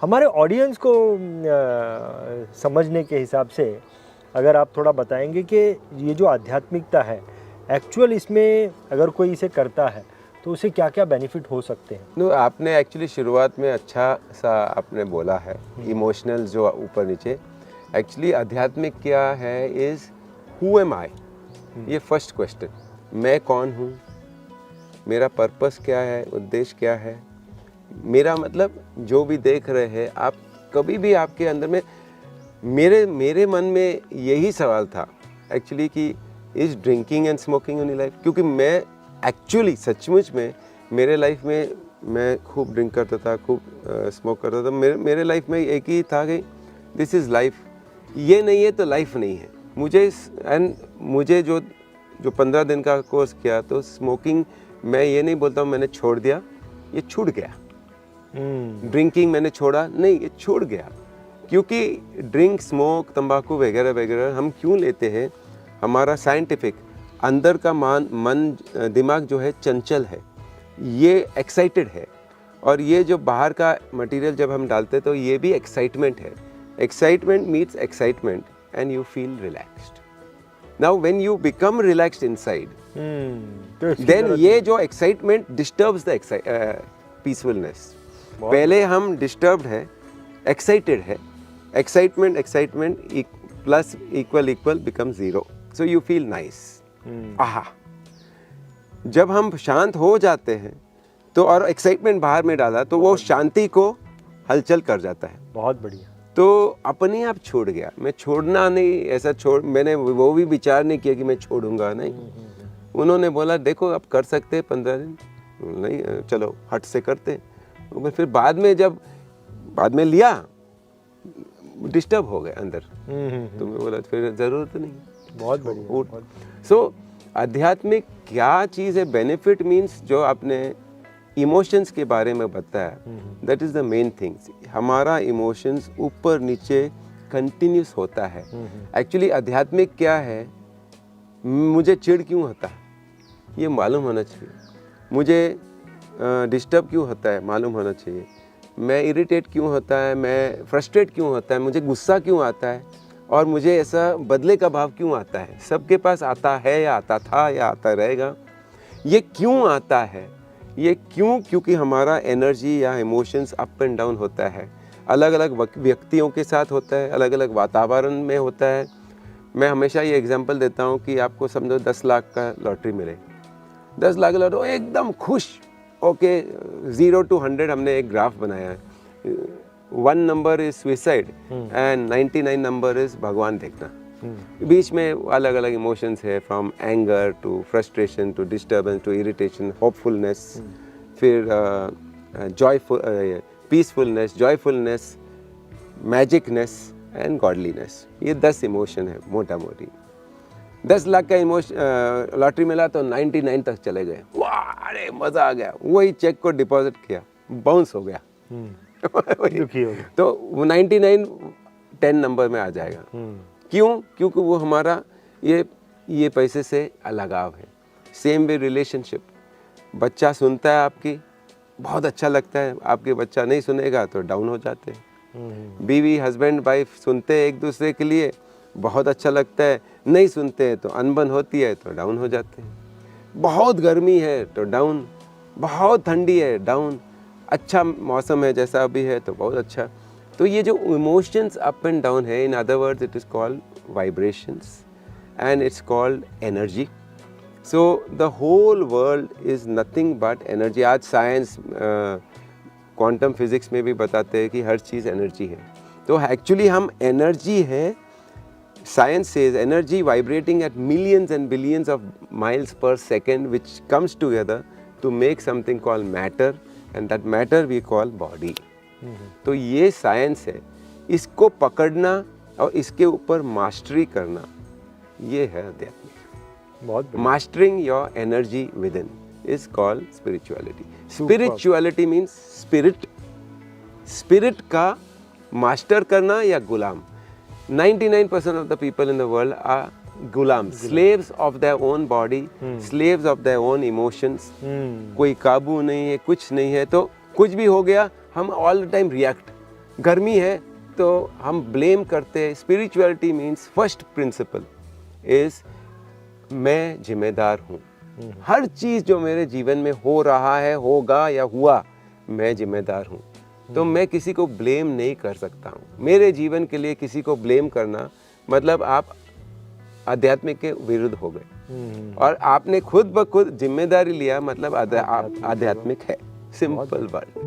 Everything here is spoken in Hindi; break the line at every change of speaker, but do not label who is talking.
हमारे ऑडियंस को समझने के हिसाब से अगर आप थोड़ा बताएंगे कि ये जो आध्यात्मिकता है एक्चुअल इसमें अगर कोई इसे करता है तो उसे क्या क्या बेनिफिट हो सकते हैं?
नो, आपने एक्चुअली शुरुआत में अच्छा सा आपने बोला है, इमोशनल जो ऊपर नीचे। एक्चुअली आध्यात्मिक क्या है इज़ हु एम आई, ये फर्स्ट क्वेश्चन। मैं कौन हूँ, मेरा पर्पस क्या है, उद्देश्य क्या है, मेरा मतलब जो भी देख रहे हैं आप, कभी भी आपके अंदर में मेरे मन में यही सवाल था एक्चुअली कि is drinking and smoking in life. क्योंकि मैं एक्चुअली सचमुच में मेरे लाइफ में मैं खूब ड्रिंक करता था, खूब स्मोक करता था। मेरे लाइफ में एक ही था कि दिस इज़ लाइफ, ये नहीं है तो लाइफ नहीं है। मुझे जो 15 दिन का कोर्स किया तो स्मोकिंग मैं ये नहीं बोलता हूँ मैंने छोड़ दिया, ये छूट गया। ड्रिंकिंग मैंने छोड़ा नहीं, ये छूट गया। क्योंकि ड्रिंक, स्मोक, तंबाकू वगैरह वगैरह हम क्यों लेते हैं, हमारा साइंटिफिक अंदर का मन दिमाग जो है चंचल है, ये एक्साइटेड है। और ये जो बाहर का मटेरियल जब हम डालते हैं तो ये भी एक्साइटमेंट है। Excitement meets excitement and you feel relaxed. Now when you become relaxed inside, then ये जो एक्साइटमेंट डिस्टर्ब्स द पीसफुलनेस। पहले हम डिस्टर्ब्ड है, एक्साइटेड है, excitement plus equal become zero, so you feel nice. आहा, जब हम शांत हो जाते हैं तो और एक्साइटमेंट बाहर में डाला तो वो शांति को हलचल कर जाता है।
बहुत बढ़िया।
तो अपने आप छोड़ गया। मैं छोड़ना नहीं, ऐसा मैंने वो भी विचार नहीं किया कि मैं छोड़ूंगा, नहीं। उन्होंने बोला देखो आप कर सकते हैं 15 दिन, नहीं चलो हट से करते। फिर बाद में लिया, डिस्टर्ब हो गए अंदर, तो मैं बोला फिर जरूरत नहीं।
बहुत बढ़िया।
सो आध्यात्मिक क्या चीज़ है, बेनिफिट मीन्स जो आपने इमोशंस के बारे में बताया, that is the main thing. हमारा इमोशंस ऊपर नीचे कंटिन्यूस होता है। एक्चुअली आध्यात्मिक क्या है, मुझे चिढ़ क्यों होता है ये मालूम होना चाहिए, मुझे डिस्टर्ब क्यों होता है मालूम होना चाहिए, मैं इरिटेट क्यों होता है, मैं फ्रस्ट्रेट क्यों होता है, मुझे गुस्सा क्यों आता है, और मुझे ऐसा बदले का भाव क्यों आता है। सबके पास आता है या आता था या आता रहेगा। ये क्यों आता है, ये क्यों? क्योंकि हमारा एनर्जी या इमोशंस अप एंड डाउन होता है, अलग अलग व्यक्तियों के साथ होता है, अलग अलग वातावरण में होता है। मैं हमेशा ये एग्जांपल देता हूँ कि आपको समझो 10 लाख का लॉटरी मिले, 10 लाख लॉटरी एकदम खुश, ओके। 0 to 100 हमने एक ग्राफ बनाया है। 1 number is suicide and 99 number is भगवान देखना। बीच में अलग अलग इमोशंस है, from anger to frustration to disturbance to irritation, hopefulness, फिर peacefulness, joyfulness, magicness and godliness. ये 10 इमोशन है मोटा मोटी। 10 लाख का लॉटरी मिला तो 99 तक चले गए, वाह अरे मजा आ गया। वही चेक को डिपॉजिट किया, बाउंस हो गया,
दुखी हो गया,
तो वो 99 10 नंबर में आ जाएगा। क्यों? क्योंकि वो हमारा ये पैसे से लगाव है। सेम वे रिलेशनशिप, बच्चा सुनता है आपकी, बहुत अच्छा लगता है, आपके बच्चा नहीं सुनेगा तो डाउन हो जाते हैं। बीवी हस्बैंड वाइफ सुनते हैं एक दूसरे के लिए, बहुत अच्छा लगता है, नहीं सुनते हैं तो अनबन होती है तो डाउन हो जाते हैं। बहुत गर्मी है तो डाउन, बहुत ठंडी है डाउन, अच्छा मौसम है जैसा अभी है तो बहुत अच्छा। तो ये जो इमोशंस अप एंड डाउन है, in other words it is called vibrations and it's called energy. So the whole world is nothing but energy. आज साइंस क्वांटम फिजिक्स में भी बताते हैं कि हर चीज़ एनर्जी है। तो एक्चुअली हम एनर्जी है। Science says energy vibrating at millions and billions of miles per second, which comes together to make something called matter, and that matter we call body. तो ये साइंस है, इसको पकड़ना और इसके ऊपर मास्टरी करना, ये है अध्यात्म।
बहुत
mastering your energy with in is called spirituality. Spirituality means spirit का मास्टर करना या गुलाम। 99% of the people in the world are gulams, slaves of their own body, slaves of their own emotions. कोई काबू नहीं है, कुछ नहीं है, तो कुछ भी हो गया हम all the time react. गर्मी है तो हम ब्लेम करते हैं। Spirituality means first principle is मैं जिम्मेदार हूँ। हर चीज़ जो मेरे जीवन में हो रहा है, होगा या हुआ, मैं जिम्मेदार हूँ। तो मैं किसी को ब्लेम नहीं कर सकता हूँ। मेरे जीवन के लिए किसी को ब्लेम करना मतलब आप आध्यात्मिक के विरुद्ध हो गए, और आपने खुद ब खुद जिम्मेदारी लिया मतलब आध्यात्मिक है। Simple word.